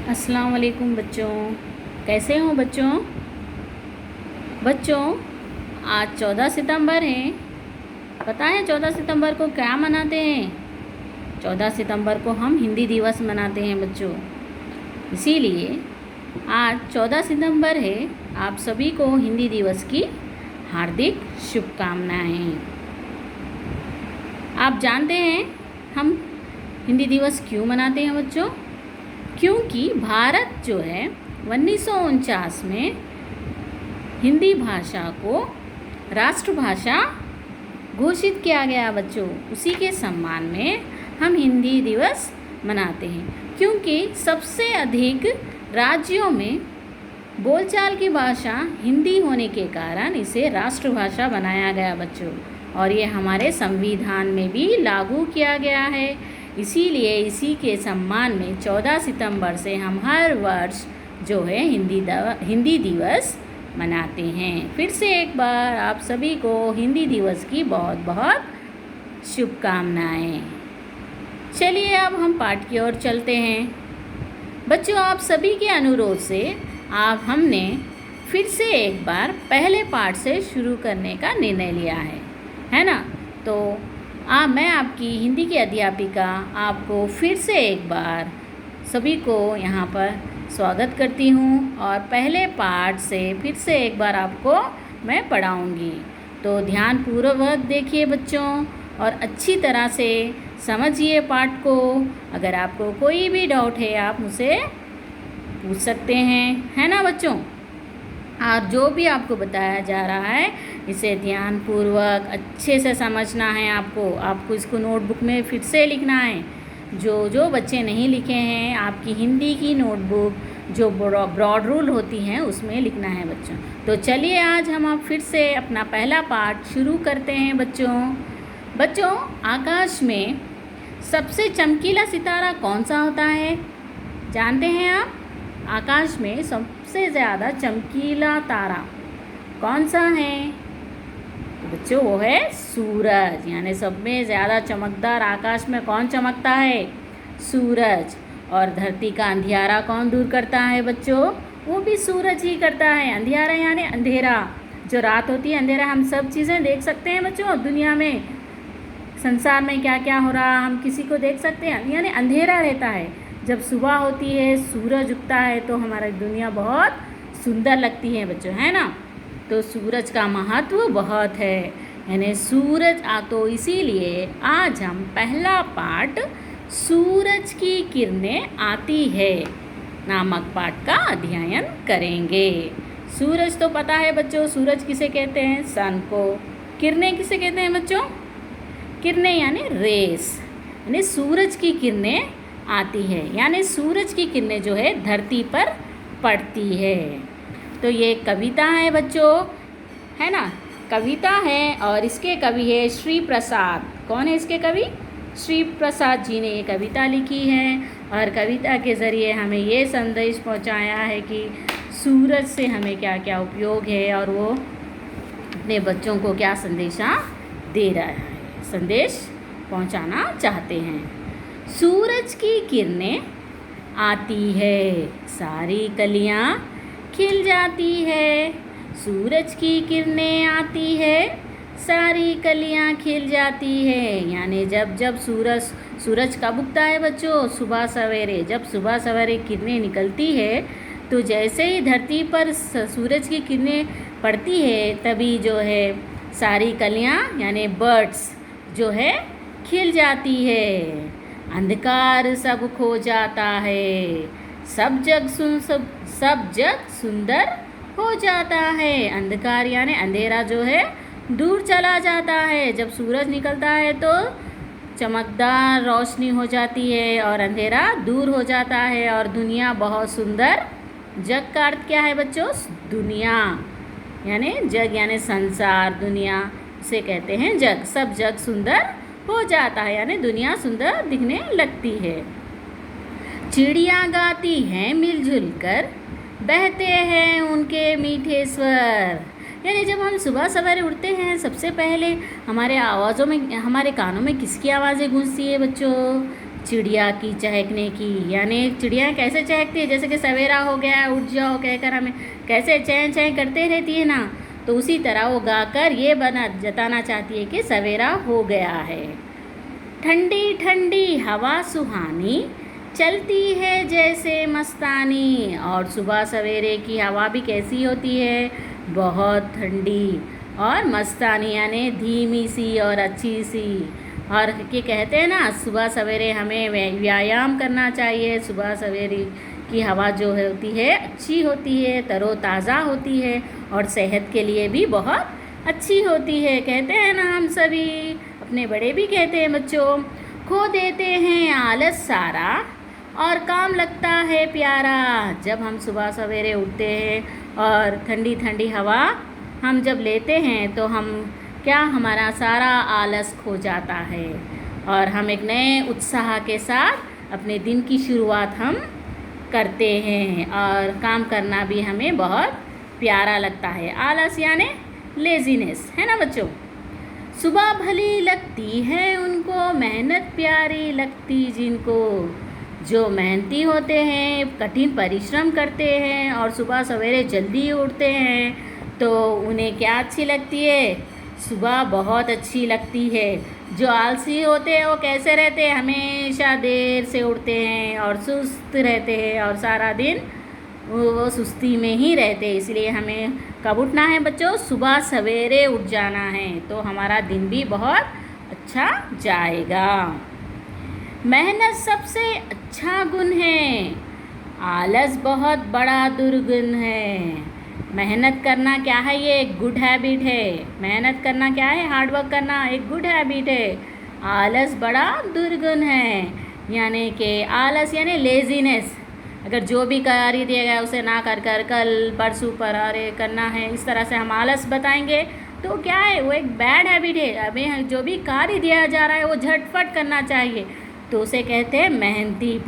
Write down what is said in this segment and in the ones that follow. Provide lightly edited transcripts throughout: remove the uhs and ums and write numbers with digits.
अस्सलाम वालेकुम बच्चों। कैसे हो बच्चों? बच्चों, आज 14 सितंबर है। पता है 14 सितंबर को क्या मनाते हैं? 14 सितंबर को हम हिंदी दिवस मनाते हैं बच्चों। इसीलिए आज 14 सितंबर है। आप सभी को हिंदी दिवस की हार्दिक शुभकामनाएं। आप जानते हैं हम हिंदी दिवस क्यों मनाते हैं बच्चों? क्योंकि भारत जो है 1949 में हिंदी भाषा को राष्ट्रभाषा घोषित किया गया बच्चों। उसी के सम्मान में हम हिंदी दिवस मनाते हैं, क्योंकि सबसे अधिक राज्यों में बोलचाल की भाषा हिंदी होने के कारण इसे राष्ट्रभाषा बनाया गया बच्चों। और ये हमारे संविधान में भी लागू किया गया है। इसीलिए इसी के सम्मान में 14 सितंबर से हम हर वर्ष जो है हिंदी दिवस मनाते हैं। फिर से एक बार आप सभी को हिंदी दिवस की बहुत बहुत शुभकामनाएं। चलिए अब हम पाठ की ओर चलते हैं। बच्चों, आप सभी के अनुरोध से हमने फिर से एक बार पहले पाठ से शुरू करने का निर्णय लिया है ना? तो मैं आपकी हिंदी की अध्यापिका आपको फिर से एक बार सभी को यहाँ पर स्वागत करती हूँ और पहले पाठ से फिर से एक बार आपको मैं पढ़ाऊँगी। तो ध्यानपूर्वक देखिए बच्चों और अच्छी तरह से समझिए पाठ को। अगर आपको कोई भी डाउट है आप मुझसे पूछ सकते हैं, है ना बच्चों? और जो भी आपको बताया जा रहा है इसे ध्यानपूर्वक अच्छे से समझना है। आपको इसको नोटबुक में फिर से लिखना है। जो बच्चे नहीं लिखे हैं आपकी हिंदी की नोटबुक जो ब्रॉड रूल होती हैं उसमें लिखना है बच्चों। तो चलिए आज हम आप फिर से अपना पहला पाठ शुरू करते हैं बच्चों, आकाश में सबसे चमकीला सितारा कौन सा होता है? जानते हैं आप? आकाश में सबसे ज़्यादा चमकीला तारा कौन सा है? तो बच्चों वो है सूरज। यानी सब में ज़्यादा चमकदार आकाश में कौन चमकता है? सूरज। और धरती का अंधियारा कौन दूर करता है बच्चों? वो भी सूरज ही करता है। अंधियारा यानी अंधेरा, जो रात होती है अंधेरा। हम सब चीज़ें देख सकते हैं बच्चों, दुनिया में संसार में क्या क्या हो रहा हम किसी को देख सकते हैं, यानी अंधेरा रहता है। जब सुबह होती है सूरज उगता है तो हमारी दुनिया बहुत सुंदर लगती है बच्चों, है ना? तो सूरज का महत्व बहुत है, यानी सूरज तो इसीलिए आज हम पहला पाठ सूरज की किरणें आती है नामक पाठ का अध्ययन करेंगे। सूरज तो पता है बच्चों, सूरज किसे कहते हैं? सन को। किरणें किसे कहते हैं बच्चों? किरणें यानी रेस, यानी सूरज की किरणें आती है, यानी सूरज की किरणें जो है धरती पर पड़ती है। तो ये कविता है बच्चों, है ना? कविता है और इसके कवि है श्री प्रसाद। कौन है इसके कवि? श्री प्रसाद जी ने ये कविता लिखी है और कविता के ज़रिए हमें ये संदेश पहुंचाया है कि सूरज से हमें क्या क्या उपयोग है और वो अपने बच्चों को क्या संदेशा दे रहा है, संदेश पहुंचाना चाहते हैं। सूरज की किरणें आती है सारी कलियां खिल जाती है। सूरज की किरणें आती है सारी कलियां खिल जाती है। यानी जब सूरज कब उगता है बच्चों? सुबह सवेरे। जब सुबह सवेरे किरणें निकलती है तो जैसे ही धरती पर सूरज की किरणें पड़ती है तभी जो है सारी कलियां यानी बर्ड्स जो है खिल जाती है। अंधकार सब खो जाता है, सब जग सुंदर हो जाता है। अंधकार यानी अंधेरा जो है दूर चला जाता है। जब सूरज निकलता है तो चमकदार रोशनी हो जाती है और अंधेरा दूर हो जाता है और दुनिया बहुत सुंदर। जग का अर्थ क्या है बच्चों? दुनिया यानी जग यानी संसार, दुनिया से कहते हैं जग। सब जग सुंदर हो जाता है यानी दुनिया सुंदर दिखने लगती है। चिड़िया गाती हैं मिलजुल कर, बहते हैं उनके मीठे स्वर। यानी जब हम सुबह सवेरे उठते हैं सबसे पहले हमारे कानों में किसकी आवाज़ें गूंजती है बच्चों? चिड़िया की चहकने की, यानी चिड़िया कैसे चहकती है, जैसे कि सवेरा हो गया उठ जाओ कहकर हमें कैसे चैन चैन करते रहती है ना, तो उसी तरह वो गाकर ये जताना चाहती है कि सवेरा हो गया है। ठंडी ठंडी हवा सुहानी चलती है जैसे मस्तानी, और सुबह सवेरे की हवा भी कैसी होती है, बहुत ठंडी और मस्तानी, यानी धीमी सी और अच्छी सी। और ये कहते हैं ना, सुबह सवेरे हमें व्यायाम करना चाहिए। सुबह सवेरे की हवा जो होती है अच्छी होती है, तरोताज़ा होती है और सेहत के लिए भी बहुत अच्छी होती है। कहते हैं ना हम सभी, अपने बड़े भी कहते हैं बच्चों, खो देते हैं आलस सारा और काम लगता है प्यारा। जब हम सुबह सवेरे उठते हैं और ठंडी ठंडी हवा हम जब लेते हैं तो हम क्या, हमारा सारा आलस खो जाता है और हम एक नए उत्साह के साथ अपने दिन की शुरुआत हम करते हैं और काम करना भी हमें बहुत प्यारा लगता है। आलस यानी लेज़ीनेस, है ना बच्चों। सुबह भली लगती है उनको, मेहनत प्यारी लगती जिनको, जो मेहनती होते हैं, कठिन परिश्रम करते हैं और सुबह सवेरे जल्दी उठते हैं, तो उन्हें क्या अच्छी लगती है, सुबह बहुत अच्छी लगती है। जो आलसी होते हैं वो कैसे रहते हैं, हमेशा देर से उठते हैं और सुस्त रहते हैं और सारा दिन वो सुस्ती में ही रहते हैं। इसलिए हमें कब उठना है बच्चों, सुबह सवेरे उठ जाना है, तो हमारा दिन भी बहुत अच्छा जाएगा। मेहनत सबसे अच्छा गुण है, आलस बहुत बड़ा दुर्गुण है। मेहनत करना क्या है, ये एक गुड हैबिट है। मेहनत करना क्या है, हार्ड वर्क करना एक गुड हैबिट है। आलस बड़ा दुर्गुण है, यानी कि आलस यानी लेज़ीनेस। अगर जो भी कार्य दिया गया उसे ना कर कर कल परसों पर अरे करना है, इस तरह से हम आलस बताएंगे तो क्या है, वो एक बैड हैबिट है। हमें जो भी कार्य दिया जा रहा है वो झटपट करना चाहिए, तो उसे कहते हैं मेहनती,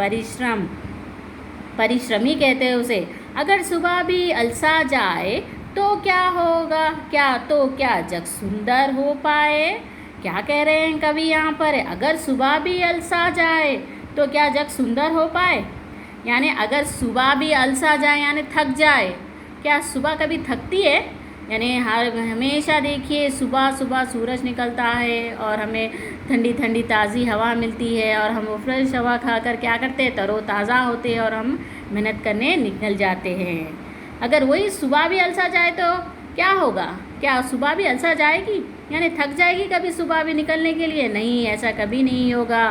परिश्रमी कहते हैं उसे। अगर सुबह भी अलसा जाए तो क्या होगा, क्या जग सुंदर हो पाए। क्या कह रहे हैं कवि यहाँ पर, अगर सुबह भी अलसा जाए तो क्या जग सुंदर हो पाए। यानी अगर सुबह भी अलसा जाए यानी थक जाए, क्या सुबह कभी थकती है, यानी हमेशा देखिए सुबह सुबह सूरज निकलता है और हमें ठंडी ठंडी ताज़ी हवा मिलती है और हम वो फ्रेश हवा खाकर क्या करते हैं, तरोताज़ा होते हैं और हम मेहनत करने निकल जाते हैं। अगर वही सुबह भी अलसा जाए तो क्या होगा, क्या सुबह भी अलसा जाएगी, यानी थक जाएगी कभी सुबह भी निकलने के लिए, नहीं, ऐसा कभी नहीं होगा।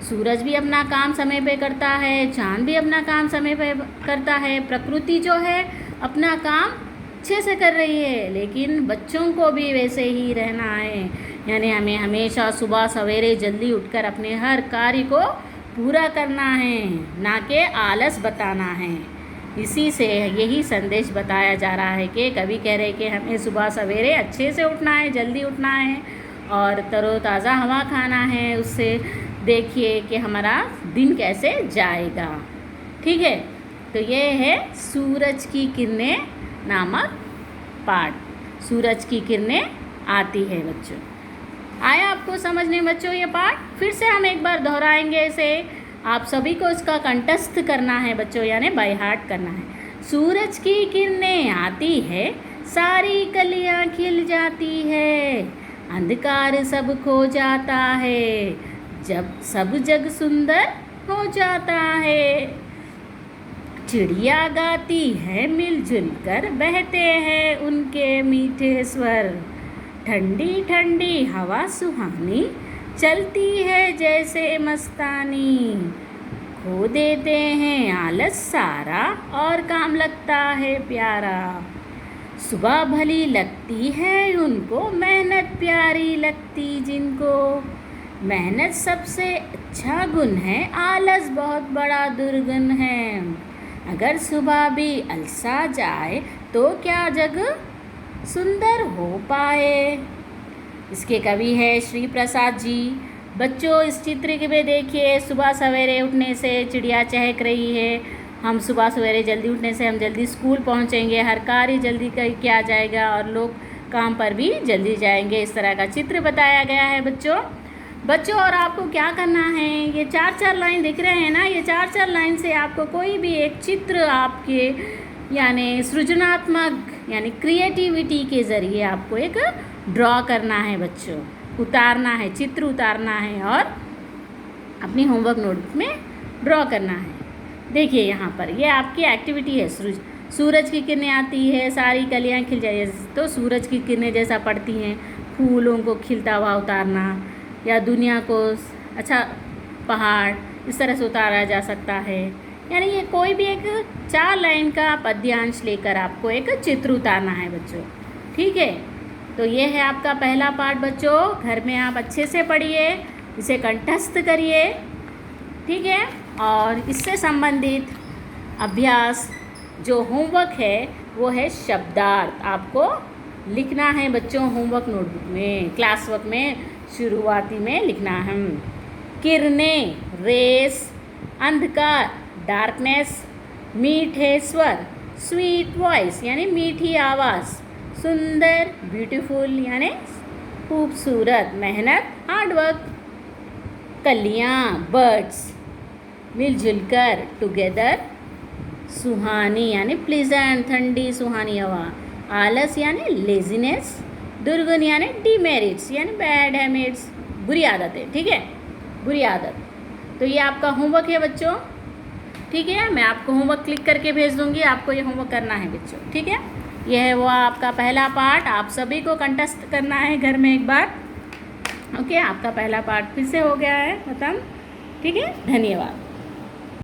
सूरज भी अपना काम समय पे करता है, चाँद भी अपना काम समय पे करता है, प्रकृति जो है अपना काम अच्छे से कर रही है, लेकिन बच्चों को भी वैसे ही रहना है। यानी हमें हमेशा सुबह सवेरे जल्दी उठकर अपने हर कार्य को पूरा करना है, ना कि आलस बताना है। इसी से यही संदेश बताया जा रहा है कि कवि कह रहे कि हमें सुबह सवेरे अच्छे से उठना है, जल्दी उठना है और तरोताज़ा हवा खाना है। उससे देखिए कि हमारा दिन कैसे जाएगा। ठीक है, तो ये है सूरज की किरणें नामक पाठ। सूरज की किरणें आती है बच्चों। आया आपको समझने बच्चों ये पाठ? फिर से हम एक बार दोहराएंगे इसे। आप सभी को इसका कंठस्थ करना है बच्चों, यानी बाय हार्ट करना है। सूरज की किरणें आती है, सारी कलियां खिल जाती है, अंधकार सब खो जाता है, जब सब जग सुंदर हो जाता है। चिड़िया गाती है मिलजुल कर, बहते हैं उनके मीठे स्वर, ठंडी ठंडी हवा सुहानी चलती है जैसे मस्तानी, खो देते हैं आलस सारा और काम लगता है प्यारा। सुबह भली लगती है उनको, मेहनत प्यारी लगती जिनको, मेहनत सबसे अच्छा गुण है, आलस बहुत बड़ा दुर्गुण है। अगर सुबह भी अलसा जाए तो क्या जग सुंदर हो पाए। इसके कवि है श्री प्रसाद जी। बच्चों इस चित्र में देखिए, सुबह सवेरे उठने से चिड़िया चहक रही है। हम सुबह सवेरे जल्दी उठने से हम जल्दी स्कूल पहुंचेंगे, हर कार्य जल्दी किया जाएगा और लोग काम पर भी जल्दी जाएंगे। इस तरह का चित्र बताया गया है बच्चों। बच्चों और आपको क्या करना है, ये 4-4 लाइन दिख रहे हैं ना, ये 4-4 लाइन से आपको कोई भी एक चित्र आपके यानी सृजनात्मक यानी क्रिएटिविटी के ज़रिए आपको एक ड्रॉ करना है बच्चों, उतारना है, चित्र उतारना है और अपनी होमवर्क नोटबुक में ड्रॉ करना है। देखिए यहाँ पर ये आपकी एक्टिविटी है, सूरज की किरणें आती है, सारी कलियाँ खिल जाए तो सूरज की किरणें जैसा पड़ती हैं, फूलों को खिलता हुआ उतारना या दुनिया को, अच्छा पहाड़ इस तरह से उतारा जा सकता है। यानी ये कोई भी एक 4 लाइन का पद्यांश लेकर आपको एक चित्र उतारना है बच्चों, ठीक है। तो ये है आपका पहला पार्ट बच्चों, घर में आप अच्छे से पढ़िए, इसे कंठस्थ करिए, ठीक है। और इससे संबंधित अभ्यास जो होमवर्क है वो है शब्दार्थ, आपको लिखना है बच्चों होमवर्क नोटबुक में, क्लास वर्क में शुरुआती में लिखना है। किरणें रेस, अंधकार डार्कनेस, मीठे स्वर स्वीट वॉइस यानी मीठी आवाज़, सुंदर ब्यूटीफुल यानी खूबसूरत, मेहनत हार्ड वर्क, कलियाँ बर्ड्स मिलजुल कर टुगेदर, सुहानी यानी प्लीजेंट ठंडी सुहानी हवा, आलस यानी लेजीनेस, दुर्गुण यानी डीमेरिट्स यानी बैड हैबिट्स बुरी आदतें, ठीक है, बुरी आदत। तो ये आपका होमवर्क है बच्चों, ठीक है। मैं आपको होमवर्क क्लिक करके भेज दूँगी, आपको ये होमवर्क करना है बच्चों, ठीक है। यह है वो आपका पहला पार्ट, आप सभी को कंठस्थ करना है घर में एक बार, ओके। आपका पहला पार्ट फिर से हो गया है खत्म, ठीक है। धन्यवाद।